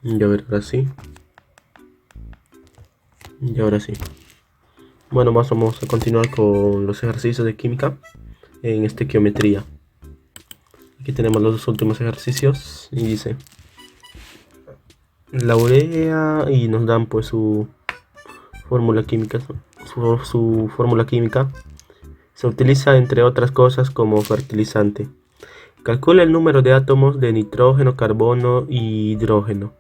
Y a ver, ahora sí. Y ahora sí. Bueno, vamos a continuar con los ejercicios de química en estequiometría. Aquí tenemos los dos últimos ejercicios y dice la urea y nos dan pues su fórmula química. Su fórmula química se utiliza entre otras cosas como fertilizante. Calcula el número de átomos de nitrógeno, carbono y hidrógeno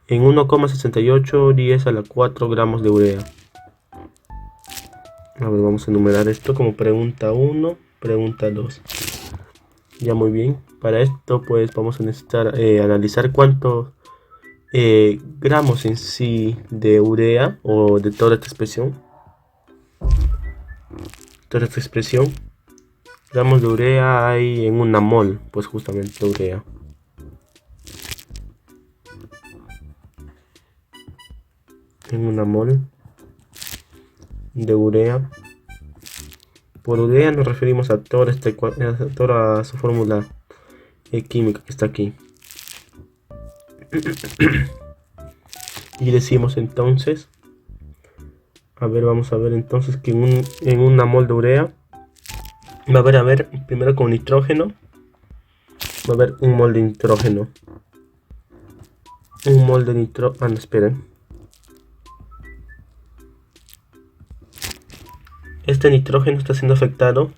en 1,68 10 a la 4 gramos de urea. A ver, vamos a enumerar esto como pregunta 1, pregunta 2. Ya, muy bien. Para esto pues vamos a necesitar analizar cuántos gramos en sí de urea o de toda esta expresión. Gramos de urea hay en una mol, pues justamente de urea. En una mol de urea. Por urea nos referimos a toda su fórmula química que está aquí. Y decimos entonces, vamos a ver entonces que en una mol de urea va a haber primero con nitrógeno, va a haber un mol de nitrógeno. Un mol de nitrógeno, no, esperen. Este nitrógeno está siendo afectado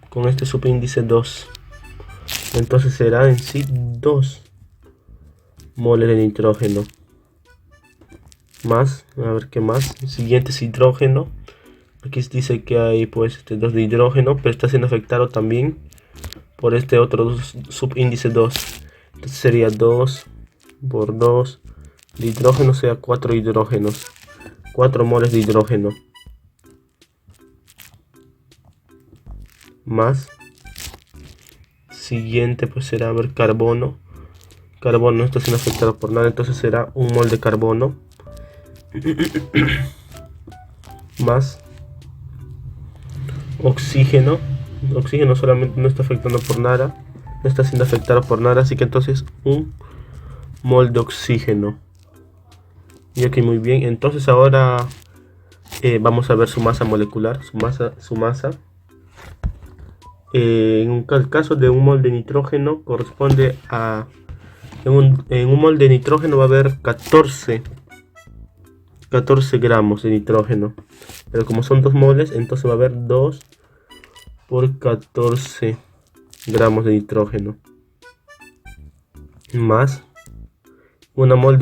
con este subíndice 2. Entonces será en sí 2 moles de nitrógeno. Más, a ver qué más. El siguiente es hidrógeno. Aquí dice que hay pues 2 de hidrógeno, pero está siendo afectado también por este otro subíndice 2. Entonces sería 2 por 2 de hidrógeno, sea 4 hidrógenos. 4 moles de hidrógeno. Más. Siguiente pues será carbono. Carbono no está siendo afectado por nada, entonces será un mol de carbono. Más oxígeno. Oxígeno solamente no está afectando por nada, no está siendo afectado por nada, así que entonces un mol de oxígeno. Y aquí muy bien, entonces ahora vamos a ver su masa molecular, su masa. En el caso de un mol de nitrógeno corresponde a en un mol de nitrógeno va a haber 14 gramos de nitrógeno, pero como son 2 moles, entonces va a haber 2 por 14 gramos de nitrógeno. Más en una mol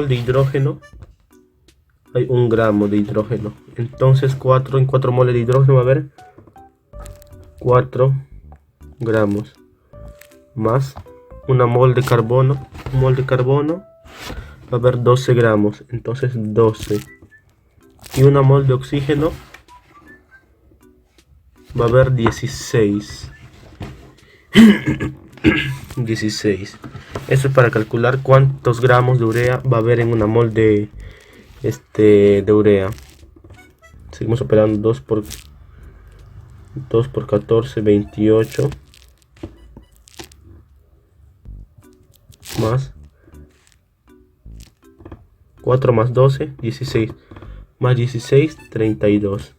de hidrógeno hay 1 gramo de hidrógeno, entonces 4 moles de hidrógeno va a haber 4 gramos. Más una mol de carbono, va a haber 12 gramos, entonces 12. Y una mol de oxígeno va a haber 16. 16. Eso es para calcular cuántos gramos de urea va a haber en una mol de urea. Seguimos operando 2 por 14, 28. Más 4 más 12, 16. Más 16, 32.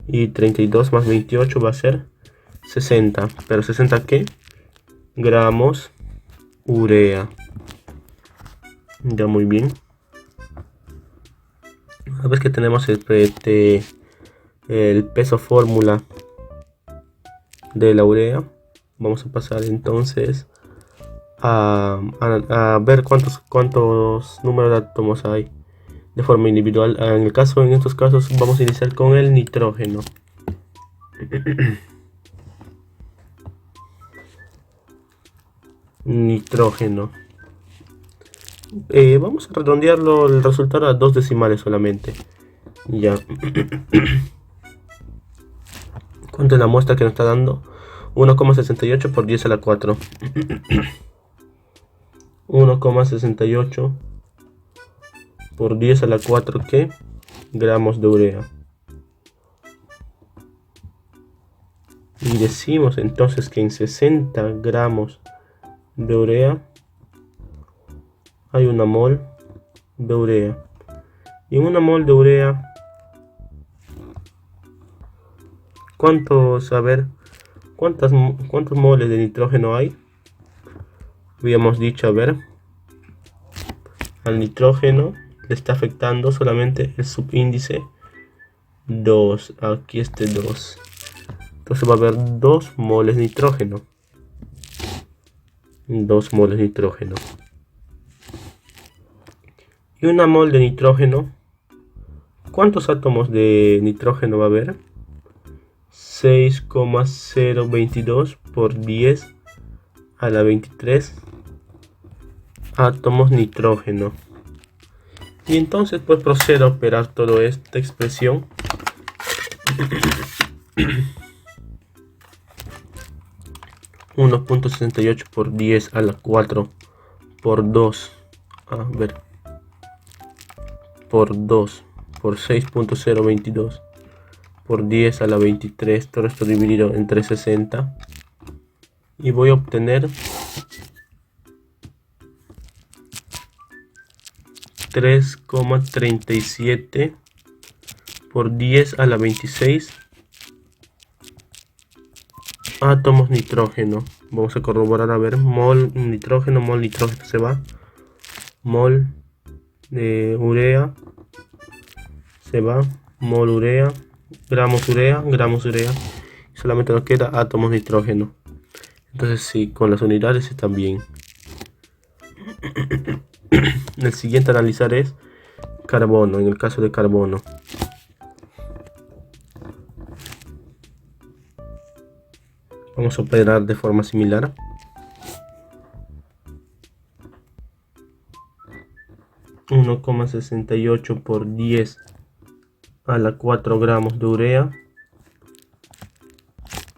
Y 32 más 28 va a ser 60. ¿Pero 60 qué? Gramos urea. Ya, muy bien. Una vez que tenemos el peso fórmula de la urea, vamos a pasar entonces a ver cuántos números de átomos hay de forma individual. En estos casos vamos a iniciar con el nitrógeno. Nitrógeno. Vamos a redondearlo el resultado a 2 decimales solamente. Ya. ¿Cuánto es la muestra que nos está dando? 1,68 por 10 a la 4. 1,68 por 10 a la 4, ¿qué? Gramos de urea. Y decimos entonces que en 60 gramos de urea hay una mol de urea. Y en una mol de urea, ¿cuántos moles de nitrógeno hay? Habíamos dicho, a ver, al nitrógeno le está afectando solamente el subíndice 2. Aquí este 2. Entonces va a haber 2 moles de nitrógeno. 2 moles de nitrógeno. Y una mol de nitrógeno, ¿cuántos átomos de nitrógeno va a haber? 6,022 por 10 a la 23 átomos nitrógeno. Y entonces pues procedo a operar toda esta expresión. 1,68 por 10 a la 4 por 2, a ver, por 2 por 6,022 por 10 a la 23, todo esto dividido entre 60, y voy a obtener 3,37 por 10 a la 26 átomos nitrógeno. Vamos a corroborar, a ver, mol nitrógeno se va, mol de urea se va, mol urea, gramos urea, solamente nos queda átomos nitrógeno. Entonces sí, con las unidades están bien. El siguiente a analizar es carbono. En el caso de carbono, vamos a operar de forma similar. ,68 por 10 a la 4 gramos de urea,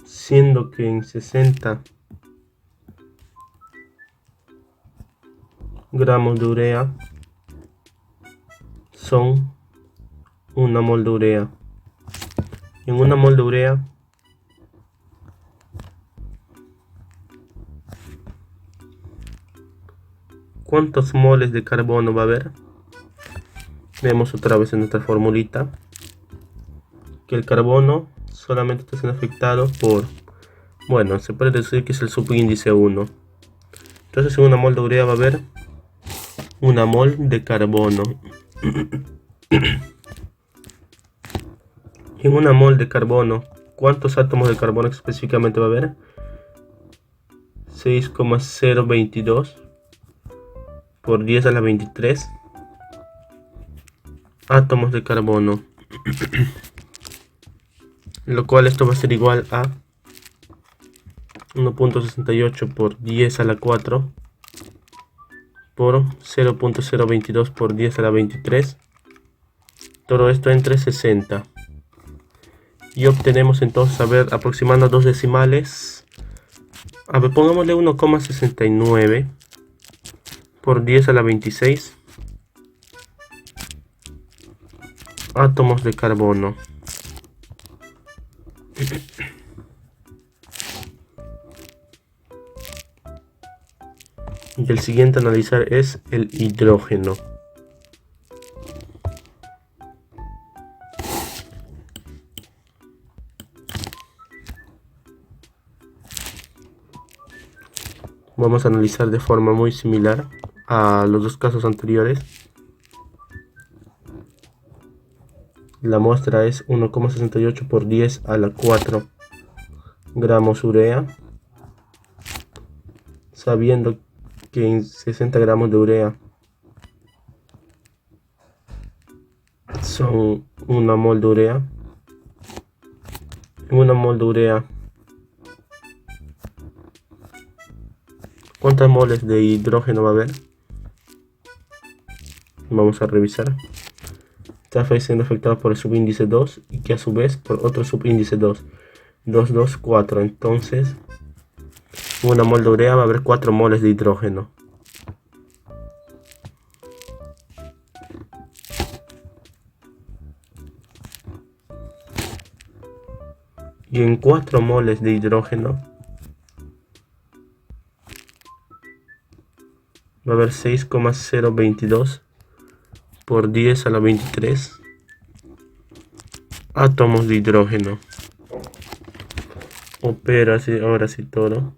siendo que en 60 gramos de urea son una mol de urea. En una mol de urea ¿cuántos moles de carbono va a haber? Vemos otra vez en nuestra formulita que el carbono solamente está siendo afectado por, bueno, se puede decir que es el subíndice 1. Entonces en una mol de urea va a haber una mol de carbono. En una mol de carbono, ¿cuántos átomos de carbono específicamente va a haber? 6,022 por 10 a la 23 átomos de carbono, lo cual esto va a ser igual a 1,68 por 10 a la 4 por 0,022 por 10 a la 23, todo esto entre 60, y obtenemos entonces, a ver, aproximando 2 decimales, a ver, pongámosle 1,69 por 10 a la 26 átomos de carbono. Y el siguiente a analizar es el hidrógeno. Vamos a analizar de forma muy similar a los dos casos anteriores. La muestra es 1,68 por 10 a la 4 gramos urea, sabiendo que en 60 gramos de urea son una mol de urea. En una mol de urea, ¿cuántas moles de hidrógeno va a haber? Vamos a revisar. Está siendo afectado por el subíndice 2 y que a su vez por otro subíndice 2. 2, 2, 4. Entonces, en una mol de urea va a haber 4 moles de hidrógeno. Y en 4 moles de hidrógeno va a haber 6,022 por 10 a la 23 átomos de hidrógeno. Opera así, ahora sí todo.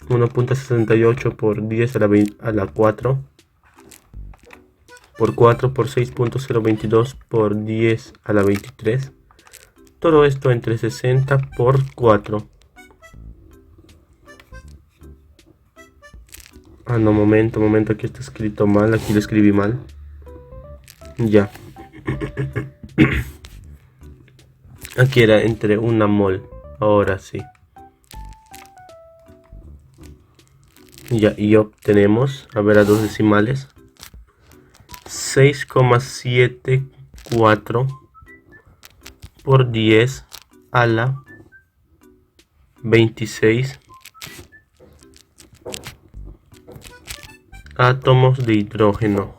1,68 por 10 a la 4 por 4 por 6,022 por 10 a la 23. Todo esto entre 60 por 4. Ah, no, momento, aquí está escrito mal, aquí lo escribí mal. Ya. Aquí era entre 1 mol, ahora sí. Ya, y obtenemos, a ver, a 2 decimales, 6,74 por 10 a la 26 átomos de hidrógeno.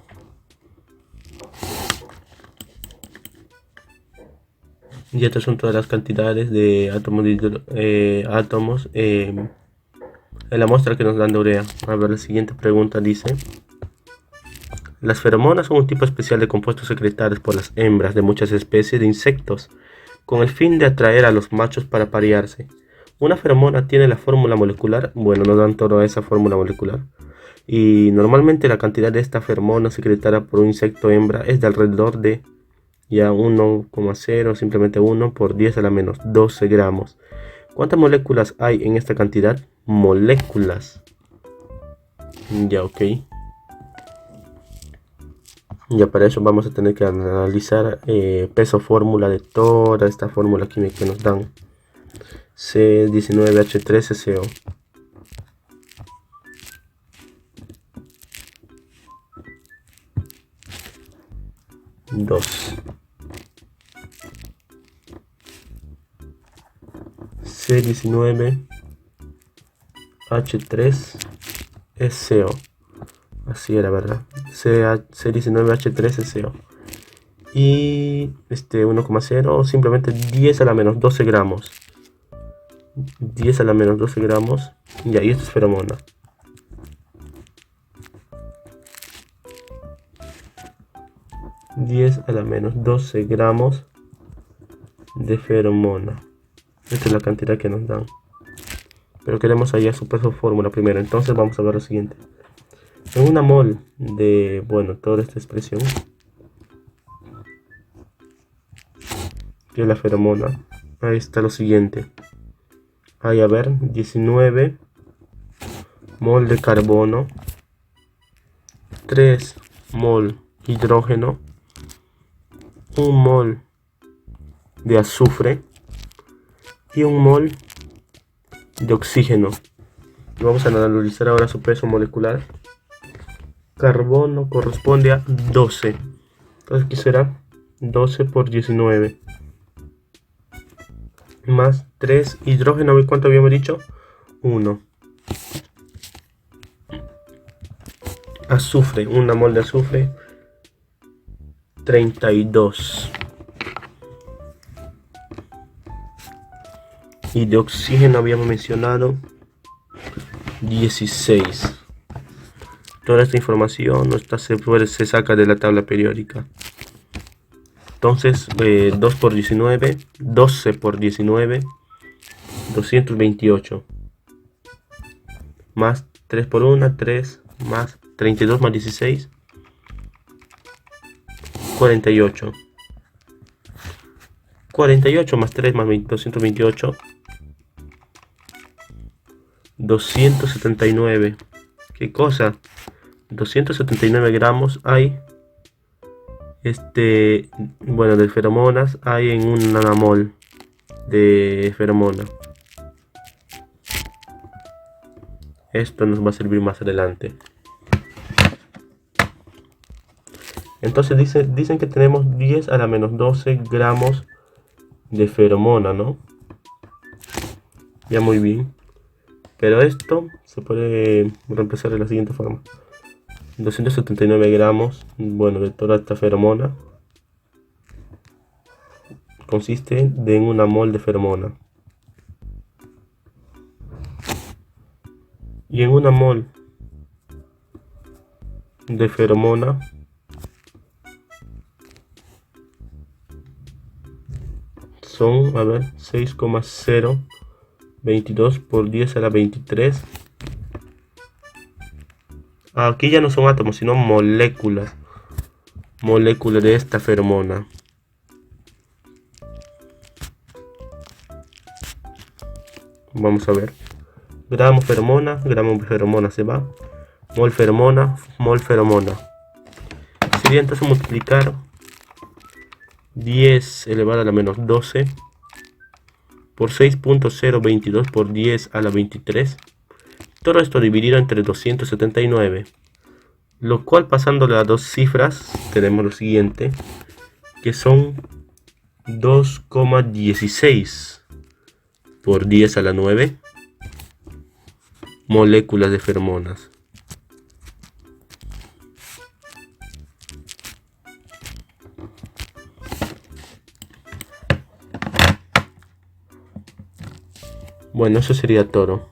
Y estas son todas las cantidades de átomos en la muestra que nos dan de urea. A ver, la siguiente pregunta dice: las feromonas son un tipo especial de compuestos secretados por las hembras de muchas especies de insectos con el fin de atraer a los machos para parearse. Una feromona tiene la fórmula molecular, bueno, nos dan toda esa fórmula molecular, y normalmente la cantidad de esta feromona secretada por un insecto hembra es de alrededor de ya 1,0, simplemente 1 por 10 a la menos 12 gramos. ¿Cuántas moléculas hay en esta cantidad? Moléculas. Ya, ok. Ya para eso vamos a tener que analizar peso fórmula de toda esta fórmula química que nos dan. C19H13CO. 2. C19H3SO. Así era, ¿verdad? C19H3SO. Y 1,0 simplemente 10 a la menos 12 gramos. 10 a la menos 12 gramos. Y ahí esto es feromona. ...10 a la menos 12 gramos de feromona. Esta es la cantidad que nos dan. Pero queremos hallar su peso fórmula primero. Entonces vamos a ver lo siguiente. En una mol de, bueno, toda esta expresión, que es la feromona, ahí está lo siguiente. Hay, a ver, 19 mol de carbono, 3 mol hidrógeno, 1 mol de azufre y 1 mol de oxígeno. Y vamos a analizar ahora su peso molecular. Carbono corresponde a 12. Entonces aquí será 12 por 19. Más 3 hidrógeno. ¿Y cuánto habíamos dicho? 1. Azufre, 1 mol de azufre, 32. Y de oxígeno habíamos mencionado 16. Toda esta información se saca de la tabla periódica. Entonces 2 por 19, 12 por 19, 228. Más 3 por 1, 3, más 32 más 16, 48. 48 más 3 más 228, 279. ¿Qué cosa? 279 gramos hay bueno, de feromonas hay en un nanomol de feromona. Esto nos va a servir más adelante. Entonces dicen que tenemos 10 a la menos 12 gramos de feromona, ¿no? Ya, muy bien. Pero esto se puede reemplazar de la siguiente forma. 279 gramos, bueno, de toda esta feromona consiste en una mol de feromona. Y en una mol de feromona son, a ver, 6,022 por 10 a la 23. Aquí ya no son átomos, sino moléculas. Moléculas de esta feromona. Vamos a ver. Gramo feromona se va. Mol feromona. Sería entonces multiplicar 10 elevado a la menos 12 por 6.022 por 10 a la 23. Todo esto dividido entre 279. Lo cual, pasando las dos cifras, tenemos lo siguiente, que son 2,16 por 10 a la 9 moléculas de feromonas. Bueno, eso sería todo.